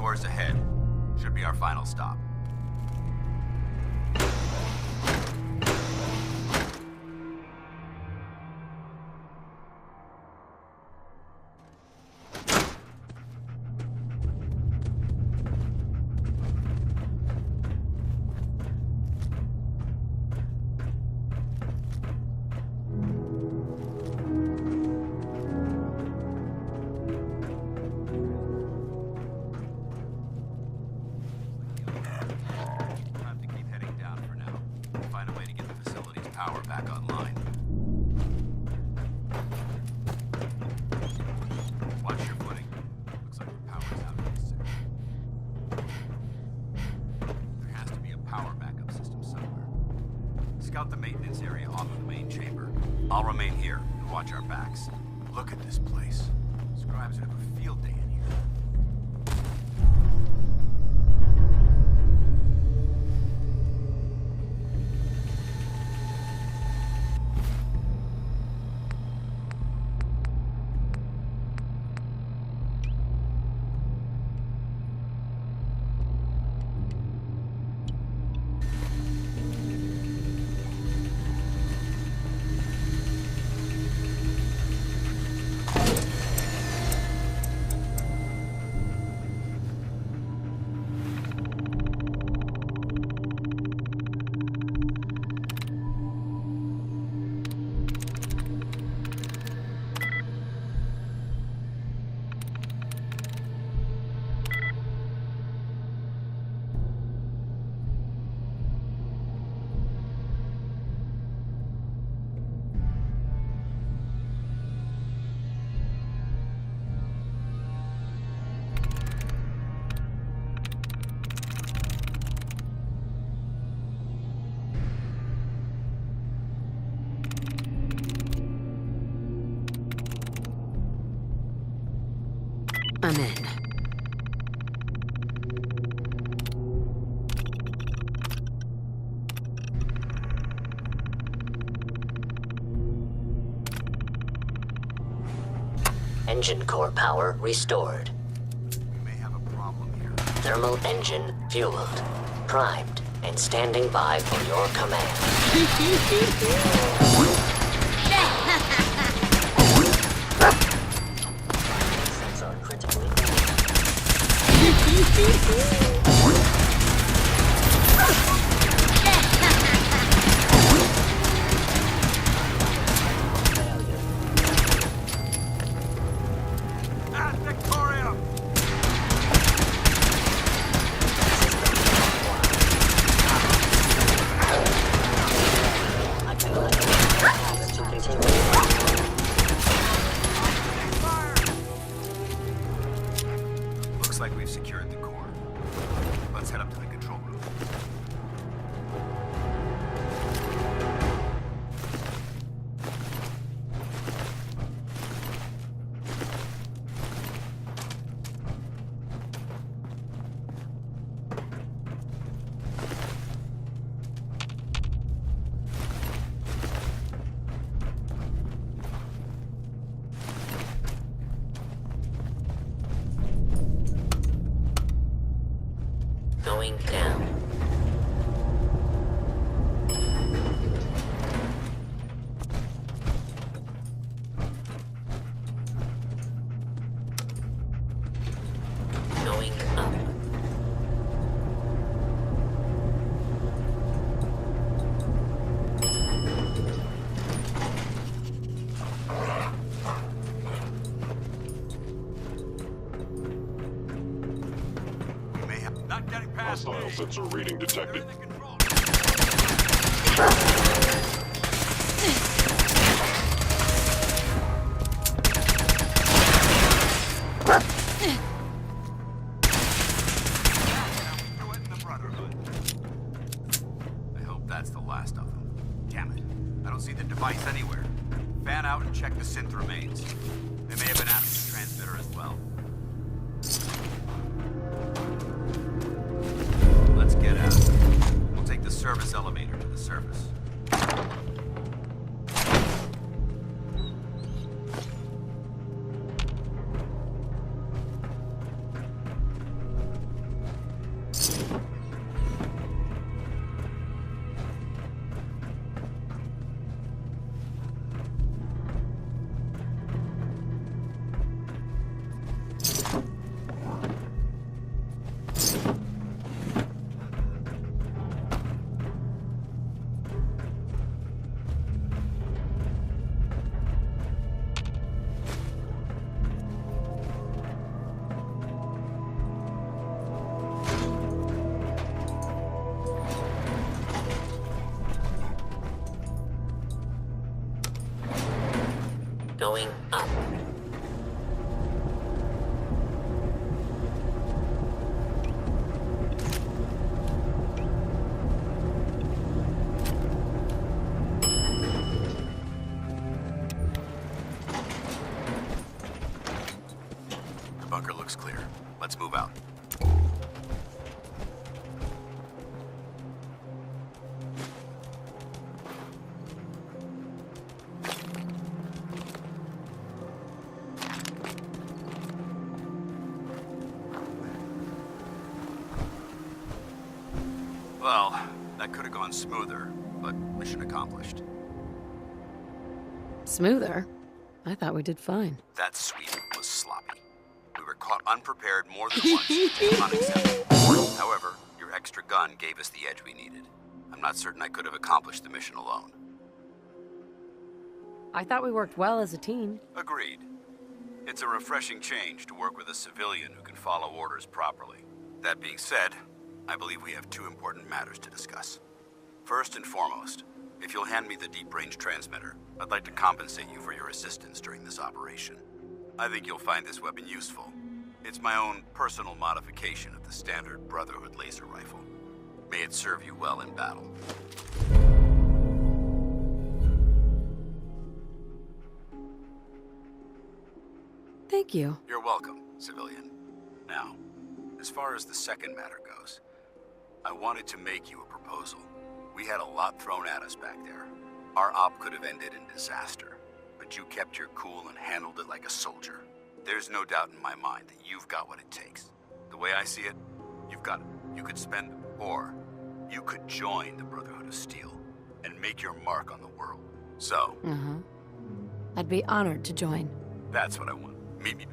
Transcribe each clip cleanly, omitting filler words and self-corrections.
course ahead. Should be our final stop. Power back online. Watch your footing. Looks like the power's out of this section. There has to be a power backup system somewhere. Scout the maintenance area off of the main chamber. I'll remain here and watch our backs. Look at this place. Scribes would have a field day in here. I'm in. Engine core power restored. We may have a problem here. Thermal engine fueled, primed, and standing by for your command. Sensor critically Looks like we've secured the core. Let's head up to the control room. going down. Going up. We may have not getting past me. Hostile sensor reading detected. They're in the control. Threaten the Brotherhood. I hope that's the last of them. Damn it. I don't see the device anywhere. Fan out and check the synth remains. They may have been after the transmitter as well. Let's get out. We'll take the service elevator to the surface. going up. The bunker looks clear. Let's move out. Well, that could have gone smoother, but mission accomplished. Smoother? I thought we did fine. That sweep was sloppy. We were caught unprepared more than once. Unacceptable. However, your extra gun gave us the edge we needed. I'm not certain I could have accomplished the mission alone. I thought we worked well as a team. Agreed. It's a refreshing change to work with a civilian who can follow orders properly. That being said, I believe we have two important matters to discuss. First and foremost, if you'll hand me the deep-range transmitter, I'd like to compensate you for your assistance during this operation. I think you'll find this weapon useful. It's my own personal modification of the standard Brotherhood laser rifle. May it serve you well in battle. Thank you. You're welcome, civilian. Now, as far as the second matter goes, I wanted to make you a proposal. We had a lot thrown at us back there. Our op could have ended in disaster, but you kept your cool and handled it like a soldier. There's no doubt in my mind that you've got what it takes. The way I see it, you've got it. You could spend, or you could join the Brotherhood of Steel and make your mark on the world. So, I'd be honored to join. that's what I want. Meet me.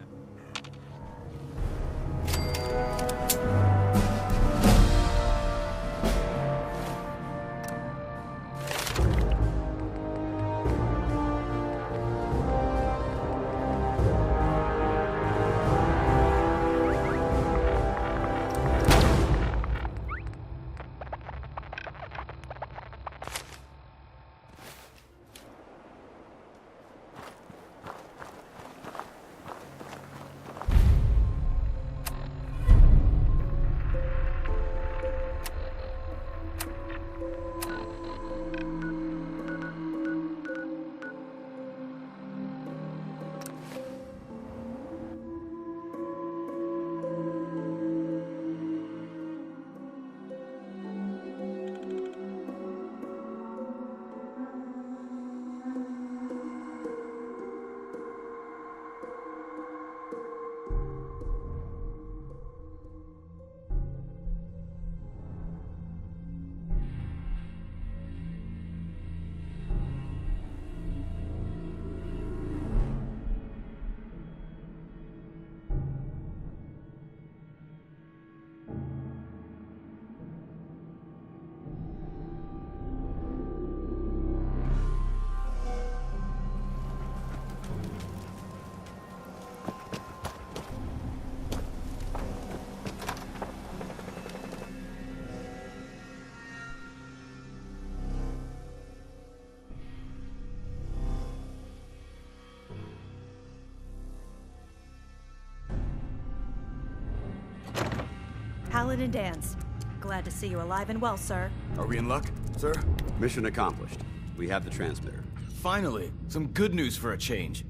Paladin Danse. Glad to see you alive and well, sir. Are we in luck, sir? Mission accomplished. We have the transmitter. Finally, some good news for a change.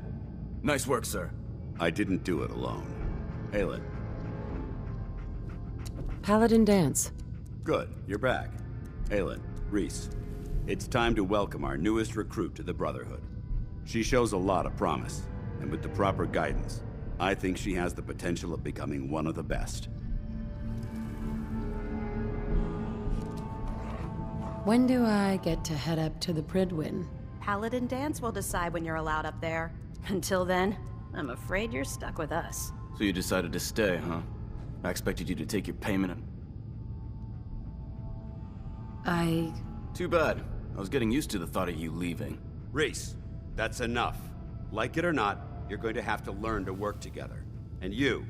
Nice work, sir. I didn't do it alone. Aelin. Paladin Danse. Good, you're back. Aelin, Rhys. It's time to welcome our newest recruit to the Brotherhood. She shows a lot of promise, and with the proper guidance, I think she has the potential of becoming one of the best. When do I get to head up to the Prydwen? Paladin Danse will decide when you're allowed up there. Until then, I'm afraid you're stuck with us. So you decided to stay, huh? I expected you to take your payment and... Too bad. I was getting used to the thought of you leaving. Rhys, that's enough. Like it or not, you're going to have to learn to work together. And you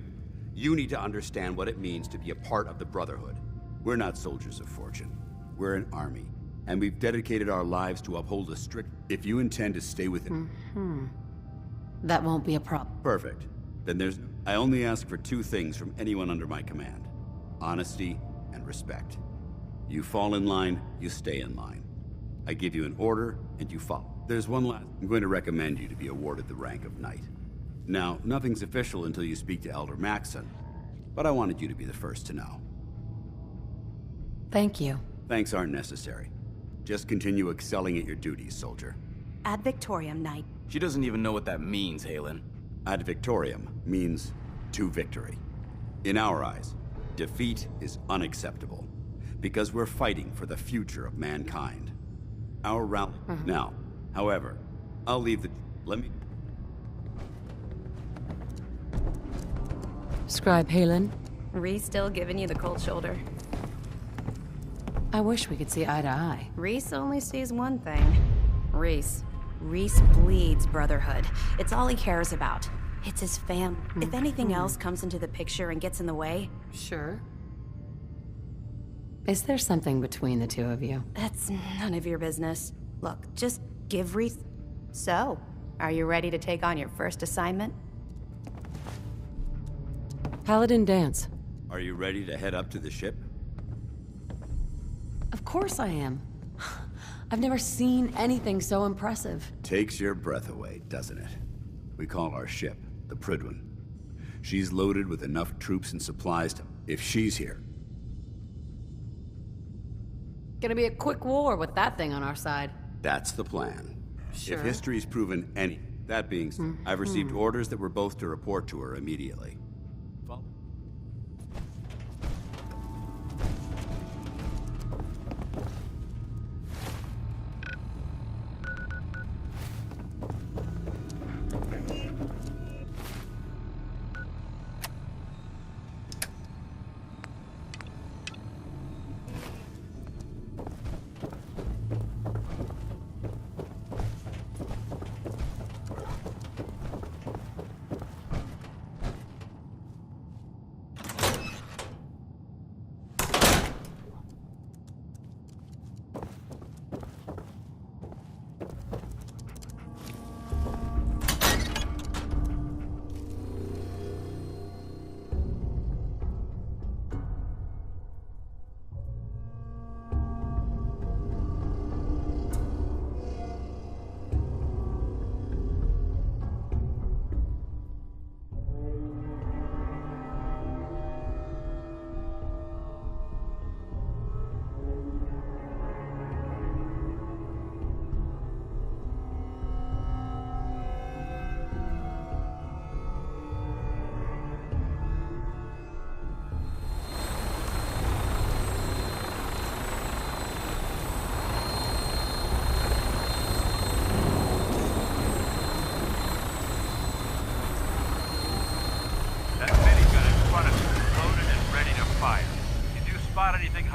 need to understand what it means to be a part of the Brotherhood. We're not soldiers of fortune. We're an army, and we've dedicated our lives to uphold a strict... If you intend to stay with it... That won't be a problem. Perfect. Then I only ask for two things from anyone under my command. Honesty and respect. You fall in line, you stay in line. I give you an order, and you follow. There's one last. I'm going to recommend you to be awarded the rank of Knight. Now, nothing's official until you speak to Elder Maxson, but I wanted you to be the first to know. Thank you. Thanks aren't necessary. Just continue excelling at your duties, soldier. Ad Victoriam, Knight. She doesn't even know what that means, Halen. Ad Victoriam means to victory. In our eyes, defeat is unacceptable, because we're fighting for the future of mankind. Our rally. Now, however, I'll leave the... Let me... Scribe Halen, Rhys still giving you the cold shoulder. I wish we could see eye to eye. Rhys only sees one thing. Rhys bleeds brotherhood. It's all he cares about. It's his fam. If anything else comes into the picture and gets in the way... Sure. Is there something between the two of you? That's none of your business. Look, just give Rhys... So, are you ready to take on your first assignment? Paladin dance. Are you ready to head up to the ship? Of course I am. I've never seen anything so impressive. Takes your breath away, doesn't it? We call our ship the Prydwen. She's loaded with enough troops and supplies to... If she's here... Gonna be a quick war with that thing on our side. That's the plan. Sure. If history's proven any... That being said, I've received orders that we're both to report to her immediately. Follow.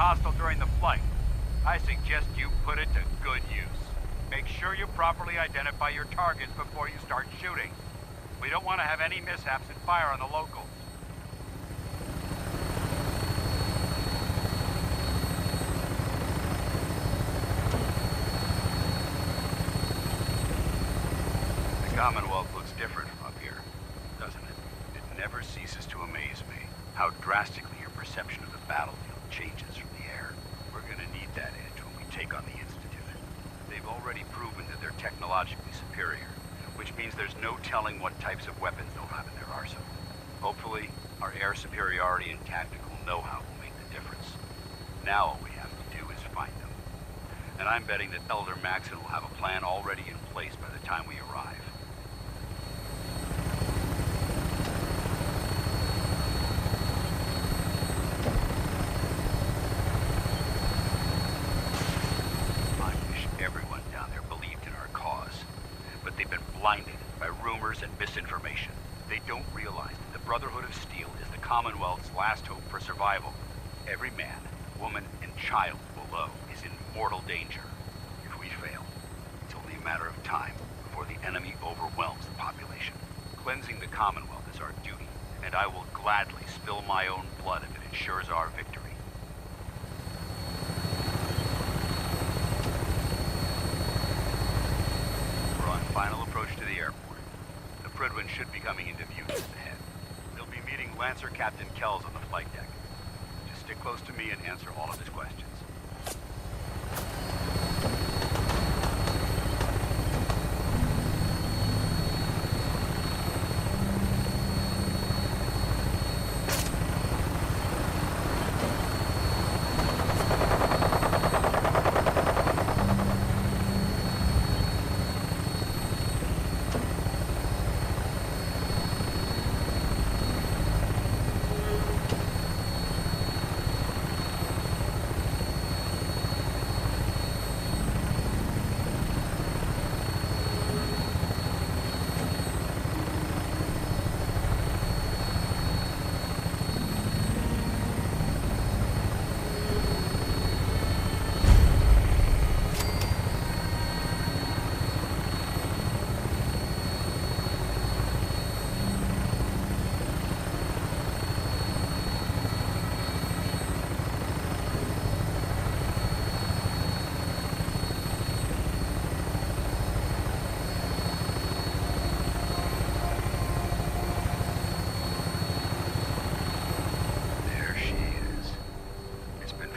hostile during the flight. I suggest you put it to good use. Make sure you properly identify your targets before you start shooting. We don't want to have any mishaps and fire on the locals. The Commonwealth looks different from up here, doesn't it? It never ceases to amaze me how drastically your perception of the battlefield changes from the air. We're gonna need that edge when we take on the Institute. They've already proven that they're technologically superior, which means there's no telling what types of weapons they'll have in their arsenal. Hopefully, our air superiority and tactical know-how will make the difference. Now all we have to do is find them. And I'm betting that Elder Maxson will have a plan already in place by the time we arrive. Blinded by rumors and misinformation. They don't realize that the Brotherhood of Steel is the Commonwealth's last hope for survival. Every man, woman, and child below is in mortal danger. If we fail, it's only a matter of time before the enemy overwhelms the population. Cleansing the Commonwealth is our duty, and I will gladly spill my own blood if it ensures our victory. Final approach to the airport. The Prydwen should be coming into view just ahead. They'll be meeting Lancer Captain Kells on the flight deck. Just stick close to me and answer all of his questions.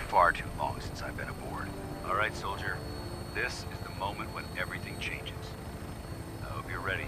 Far too long since I've been aboard. All right, soldier. This is the moment when everything changes. I hope you're ready.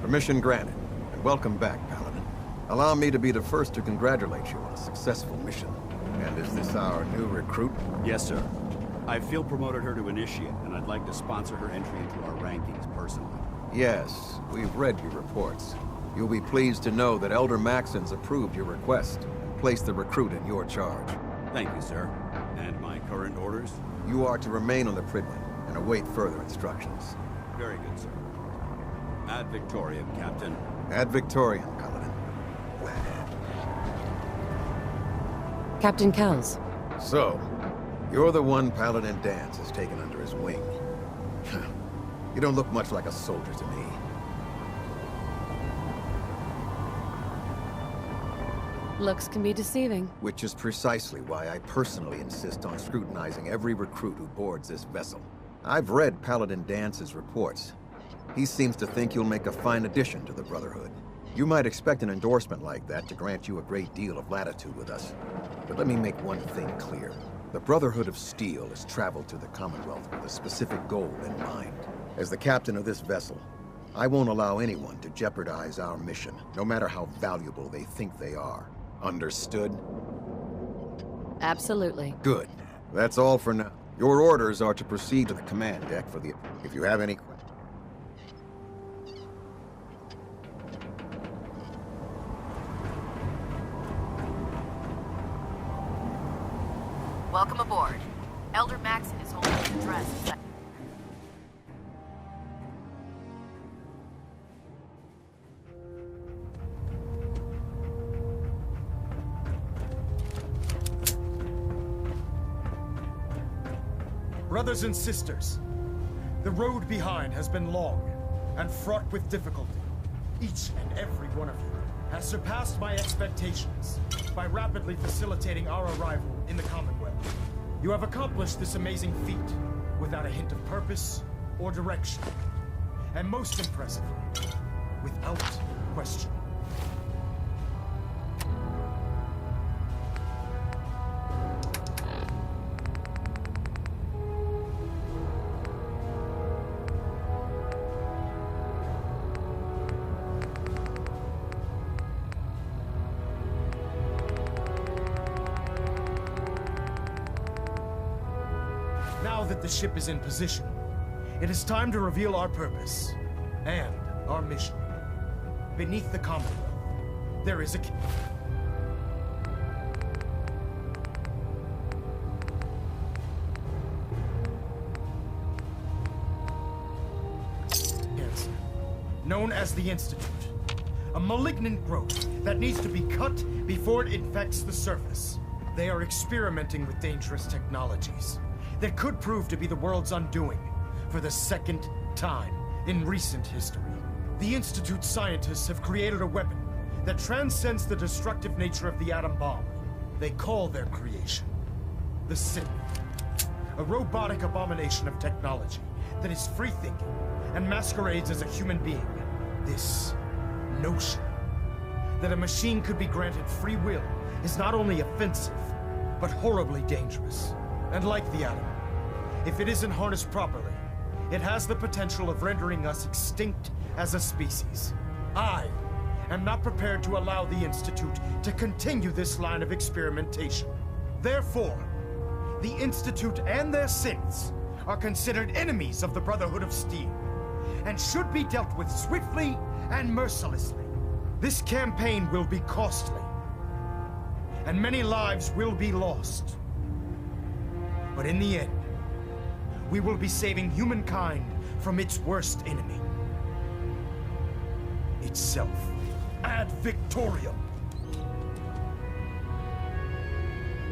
Permission granted, and welcome back, Paladin. Allow me to be the first to congratulate you on a successful mission. And is this our new recruit? Yes, sir. I feel promoted her to initiate, and I'd like to sponsor her entry into our rankings personally. Yes, we've read your reports. You'll be pleased to know that Elder Maxons approved your request and placed the recruit in your charge. Thank you, sir. And my current orders? You are to remain on the Prydwen and await further instructions. Very good, sir. Ad Victoriam, Captain. Ad Victoriam, Paladin. Captain Kells. So, you're the one Paladin Danse has taken under his wing. You don't look much like a soldier to me. Looks can be deceiving. Which is precisely why I personally insist on scrutinizing every recruit who boards this vessel. I've read Paladin Dance's reports. He seems to think you'll make a fine addition to the Brotherhood. You might expect an endorsement like that to grant you a great deal of latitude with us. But let me make one thing clear. The Brotherhood of Steel has traveled to the Commonwealth with a specific goal in mind. As the captain of this vessel, I won't allow anyone to jeopardize our mission, no matter how valuable they think they are. Understood? Absolutely. Good. That's all for now. Your orders are to proceed to the command deck for the... If you have any questions... Welcome aboard. Elder Maxon is holding his address. Brothers and sisters, the road behind has been long and fraught with difficulty. Each and every one of you has surpassed my expectations by rapidly facilitating our arrival in the Commonwealth. You have accomplished this amazing feat without a hint of purpose or direction. And most impressively, without question. Now that the ship is in position, it is time to reveal our purpose and our mission. Beneath the Commonwealth, there is a... cancer, known as the Institute. A malignant growth that needs to be cut before it infects the surface. They are experimenting with dangerous technologies that could prove to be the world's undoing for the second time in recent history. The Institute's scientists have created a weapon that transcends the destructive nature of the atom bomb. They call their creation the Synth. A robotic abomination of technology that is free-thinking and masquerades as a human being. This notion that a machine could be granted free will is not only offensive, but horribly dangerous. And like the atom, if it isn't harnessed properly, it has the potential of rendering us extinct as a species. I am not prepared to allow the Institute to continue this line of experimentation. Therefore, the Institute and their synths are considered enemies of the Brotherhood of Steel, and should be dealt with swiftly and mercilessly. This campaign will be costly, and many lives will be lost. But in the end, we will be saving humankind from its worst enemy. Itself. Ad Victoriam!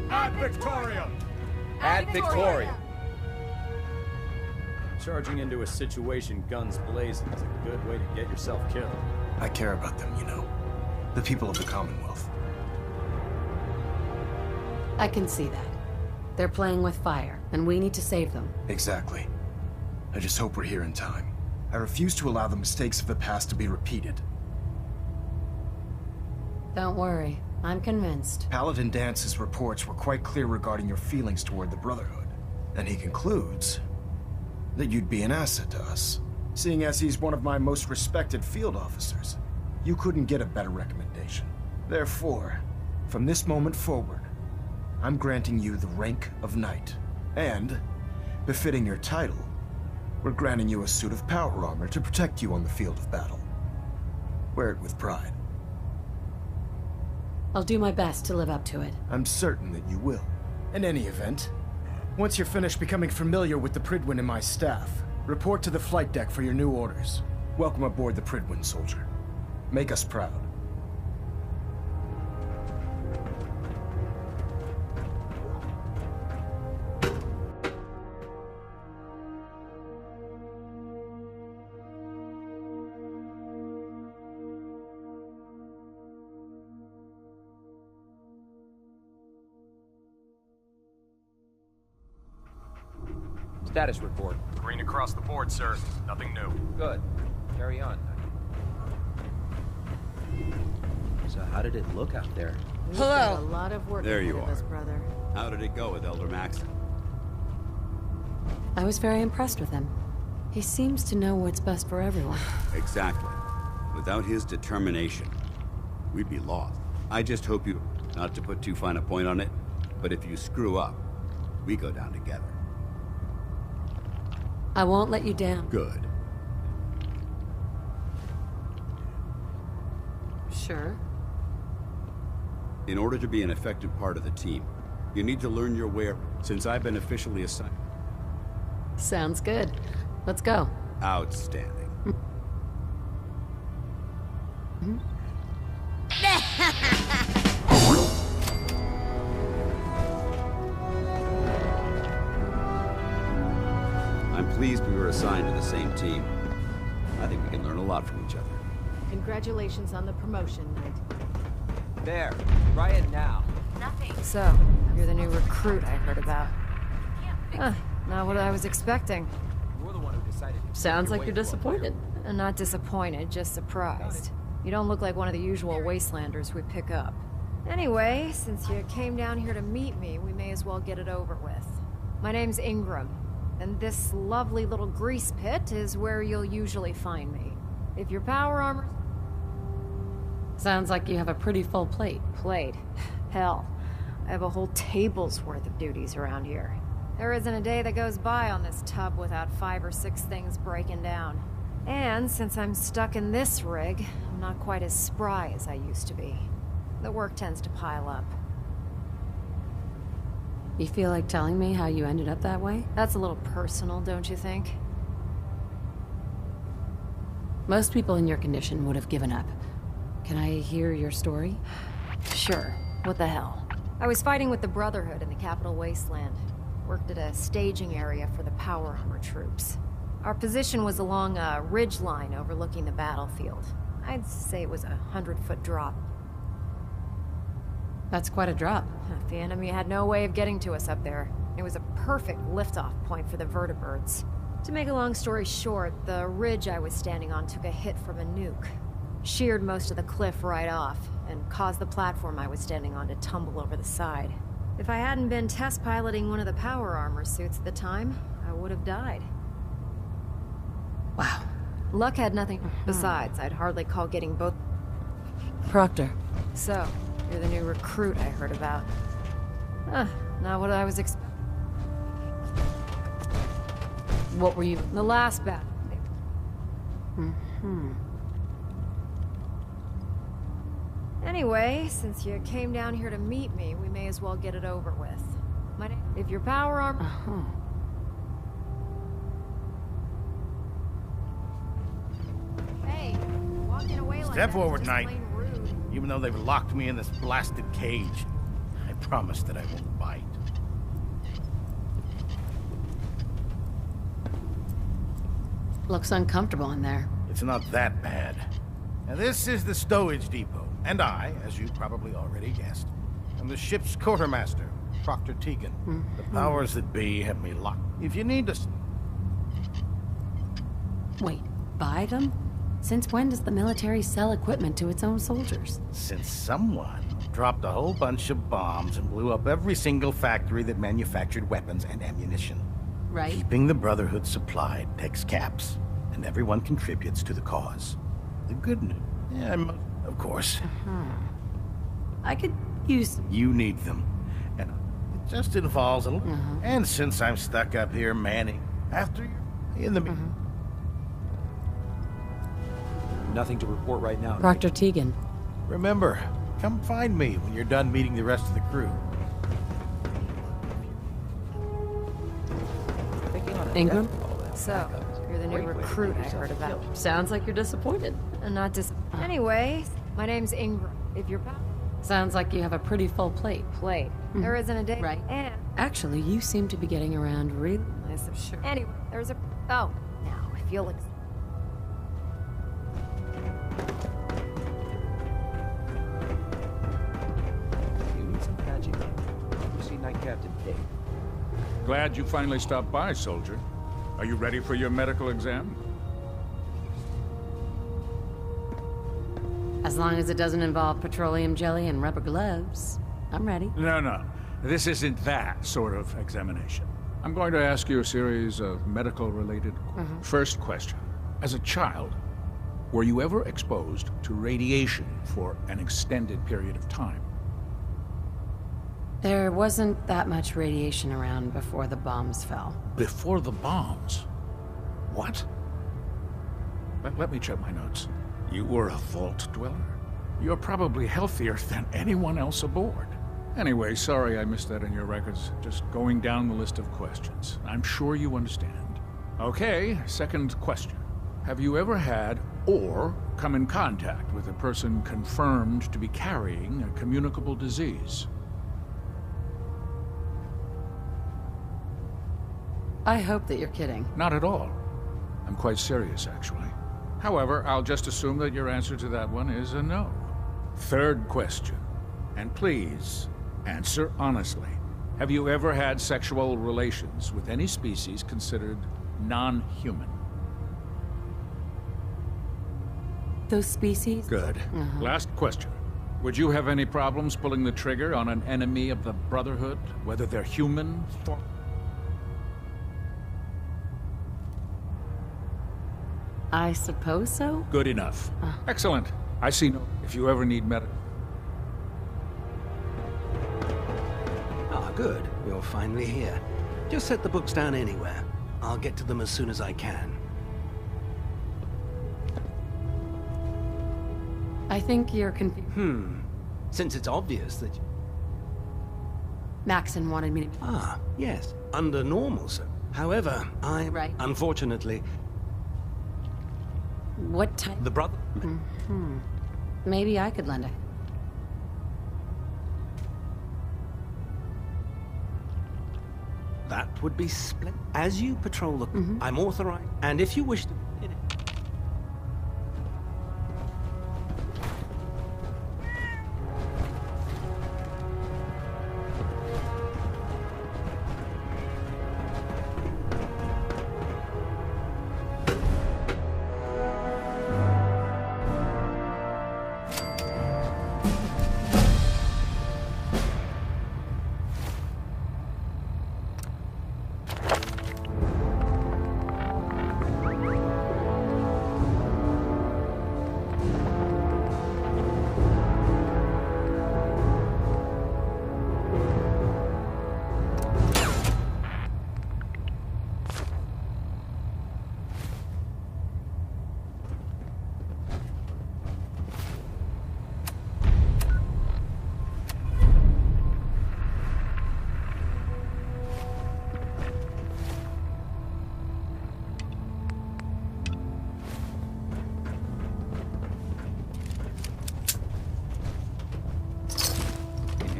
Ad Victoriam! Ad Victoriam! Charging into a situation guns blazing is a good way to get yourself killed. I care about them, you know. The people of the Commonwealth. I can see that. They're playing with fire, and we need to save them. Exactly. I just hope we're here in time. I refuse to allow the mistakes of the past to be repeated. Don't worry, I'm convinced. Paladin Dance's reports were quite clear regarding your feelings toward the Brotherhood. And he concludes that you'd be an asset to us. Seeing as he's one of my most respected field officers, you couldn't get a better recommendation. Therefore, from this moment forward, I'm granting you the rank of Knight. And, befitting your title, we're granting you a suit of power armor to protect you on the field of battle. Wear it with pride. I'll do my best to live up to it. I'm certain that you will. In any event, once you're finished becoming familiar with the Prydwen and my staff, report to the flight deck for your new orders. Welcome aboard the Prydwen, soldier. Make us proud. Status report. Green across the board, sir. Nothing new. Good. Carry on. So how did it look out there? We've got a lot of work There ahead you of us, are. brother. How did it go with Elder Maxon? I was very impressed with him. He seems to know what's best for everyone. Exactly. Without his determination, we'd be lost. I just hope you, not to put too fine a point on it, but if you screw up, we go down together. I won't let you down. Good. Sure. In order to be an effective part of the team, you need to learn your way. Since I've been officially assigned. Sounds good. Let's go. Outstanding. I'm pleased we were assigned to the same team. I think we can learn a lot from each other. Congratulations on the promotion, Knight. There. Try it now. So, you're the new recruit I heard about. Huh, not what I was expecting. You're the one who decided to Sounds like you're disappointed. Not disappointed, just surprised. You don't look like one of the usual wastelanders we pick up. Anyway, since you came down here to meet me, we may as well get it over with. My name's Ingram, and this lovely little grease pit is where you'll usually find me. If your power armor... Sounds like you have a pretty full plate. Plate? Hell, I have a whole table's worth of duties around here. There isn't a day that goes by on this tub without 5 or 6 things breaking down. And since I'm stuck in this rig, I'm not quite as spry as I used to be. The work tends to pile up. You feel like telling me how you ended up that way? That's a little personal, don't you think? Most people in your condition would have given up. Can I hear your story? Sure. What the hell? I was fighting with the Brotherhood in the Capital Wasteland. Worked at a staging area for the power armor troops. Our position was along a ridge line overlooking the battlefield. I'd say it was a 100-foot drop. That's quite a drop. The enemy had no way of getting to us up there. It was a perfect liftoff point for the vertibirds. To make a long story short, the ridge I was standing on took a hit from a nuke. Sheared most of the cliff right off, and caused the platform I was standing on to tumble over the side. If I hadn't been test piloting one of the power armor suits at the time, I would have died. Wow. Luck had nothing. Besides, I'd hardly call getting both... Proctor. So, you're the new recruit I heard about. Not what I was expecting. What were you... The last battle. Anyway, since you came down here to meet me, we may as well get it over with. If your power armor... Hey, walking away like Step that forward, is just Knight. plain rude. Even though they've locked me in this blasted cage, I promise that I won't bite. Looks uncomfortable in there. It's not that bad. Now, this is the stowage depot, and I, as you probably already guessed, am the ship's quartermaster, Proctor Tegan. The powers that be have me locked. If you need to... Wait, buy them? Since when does the military sell equipment to its own soldiers? Since someone dropped a whole bunch of bombs and blew up every single factory that manufactured weapons and ammunition. Right. Keeping the Brotherhood supplied takes caps, and everyone contributes to the cause. The good news... Yeah, of course. I could use... You need them. And it just involves a little... And since I'm stuck up here manning, after you're in the... Nothing to report right now. Proctor Tegan. Remember, come find me when you're done meeting the rest of the crew. Ingram? So, you're the new recruit I heard about. Sounds like you're disappointed. Not dis... Anyway, my name's Ingram. If you're... Sounds like you have a pretty full plate. There isn't a day... Right. And... Actually, you seem to be getting around really... nice. Sure. Anyway, there's a... Oh, now, if you'll... You need some patching up. You see Night Captain Dave. Glad you finally stopped by, soldier. Are you ready for your medical exam? As long as it doesn't involve petroleum jelly and rubber gloves, I'm ready. No. This isn't that sort of examination. I'm going to ask you a series of medical-related questions. First question. As a child, were you ever exposed to radiation for an extended period of time? There wasn't that much radiation around before the bombs fell. Before the bombs? What? Let me check my notes. You were a vault dweller? You're probably healthier than anyone else aboard. Anyway, sorry I missed that in your records. Just going down the list of questions. I'm sure you understand. Okay, second question. Have you ever had or come in contact with a person confirmed to be carrying a communicable disease? I hope that you're kidding. Not at all. I'm quite serious, actually. However, I'll just assume that your answer to that one is a no. Third question. And please, answer honestly. Have you ever had sexual relations with any species considered non-human? Those species? Good. Last question. Would you have any problems pulling the trigger on an enemy of the Brotherhood, whether they're human or... I suppose so. Good enough. Excellent. I see no... If you ever need medical... Ah, good. You're finally here. Just set the books down anywhere. I'll get to them as soon as I can. I think you're confused. Since it's obvious that... Maxon wanted me to... Ah, yes. Under normal, sir. However, Right. Unfortunately... What type? The brother... Maybe I could lend a... That would be splendid. As you patrol the... I'm authorized. And if you wish to...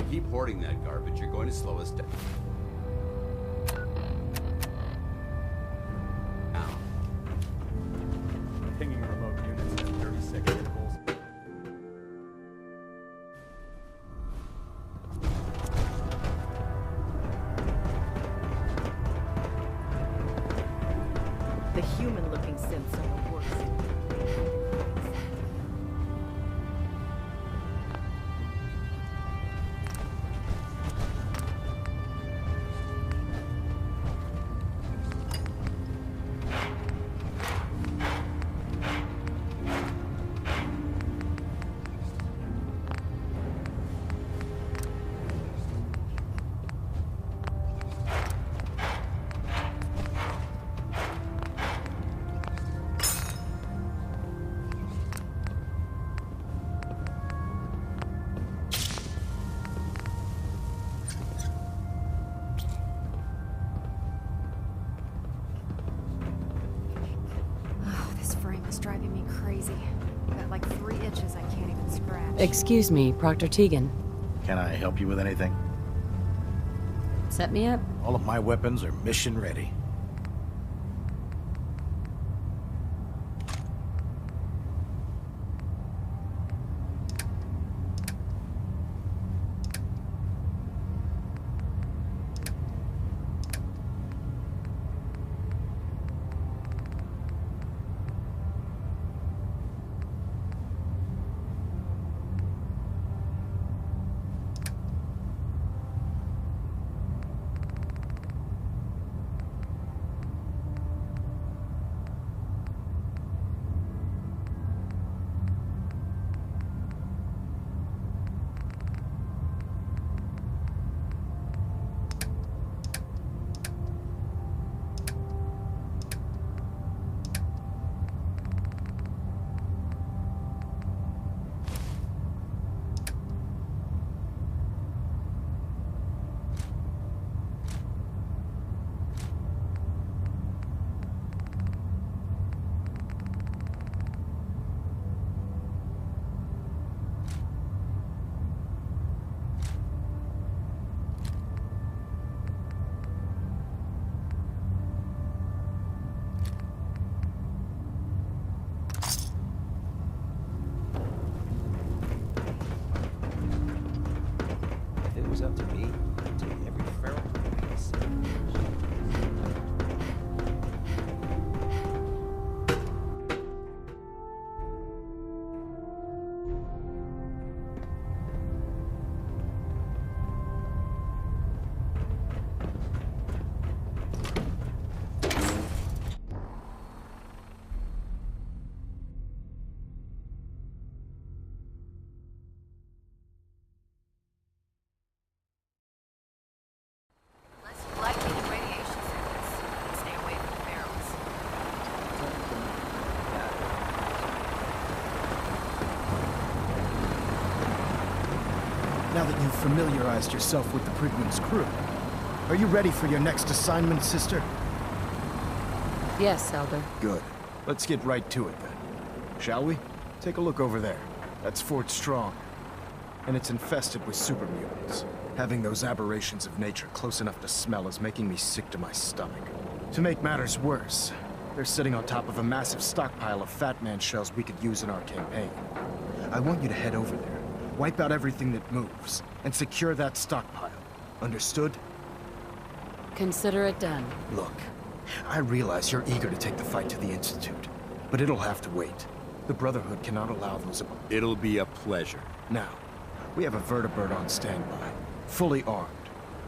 Keep hoarding that garbage, you're going to slow us down. Now. Pinging remote units at 30-second intervals. The human-looking synths are the worst. Driving me crazy. Got like 3 itches I can't even scratch. Excuse me, Proctor Tegan. Can I help you with anything? Set me up? All of my weapons are mission ready. familiarized yourself with the Prydwen's crew. Are you ready for your next assignment, sister? Yes, Elder. Good. Let's get right to it then. Shall we? Take a look over there. That's Fort Strong. And it's infested with super mutants. Having those aberrations of nature close enough to smell is making me sick to my stomach. To make matters worse, they're sitting on top of a massive stockpile of Fat Man shells we could use in our campaign. I want you to head over there, wipe out everything that moves, and secure that stockpile. Understood? Consider it done. Look, I realize you're eager to take the fight to the Institute, but it'll have to wait. The Brotherhood cannot allow those... It'll be a pleasure. Now, we have a vertibird on standby, fully armed.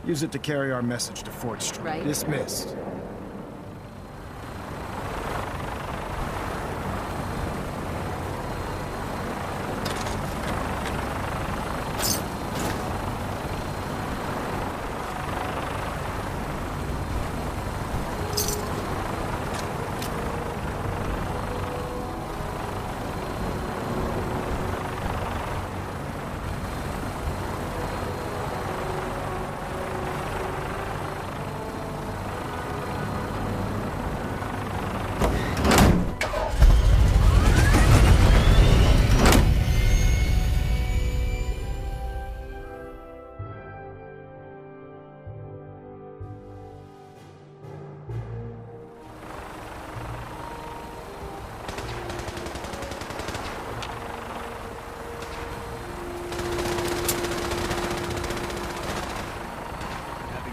Use it to carry our message to Fort Strong. Right. Dismissed.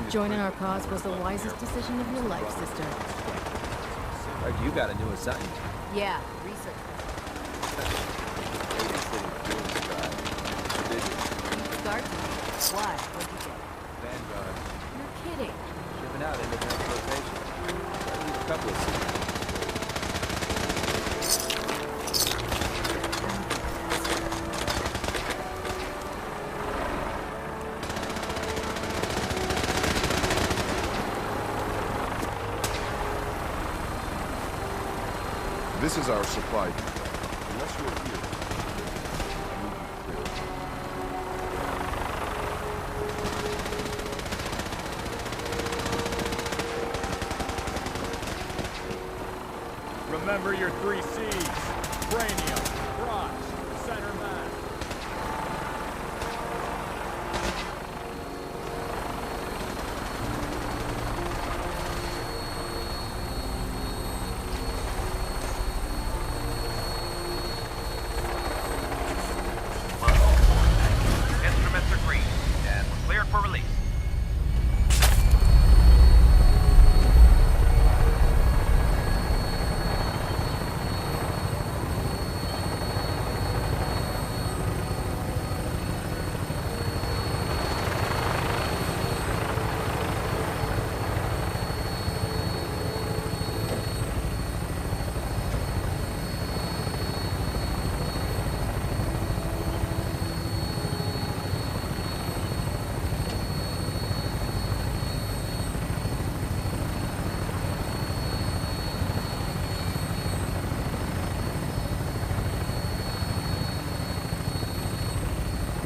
Joining our cause was the wisest decision of your life, sister. Heard you got a new assignment. Yeah, research. Start? Why? What'd you get? Vanguard. You're kidding. Shipping out independent rotation. I need a couple of seats. This is our supply depot. Unless you're here, move you clear. Remember your 3 C's. Cranium, crotch, center mass. Instruments are green, and we're cleared for release.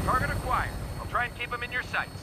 Target acquired. I'll try and keep them in your sights.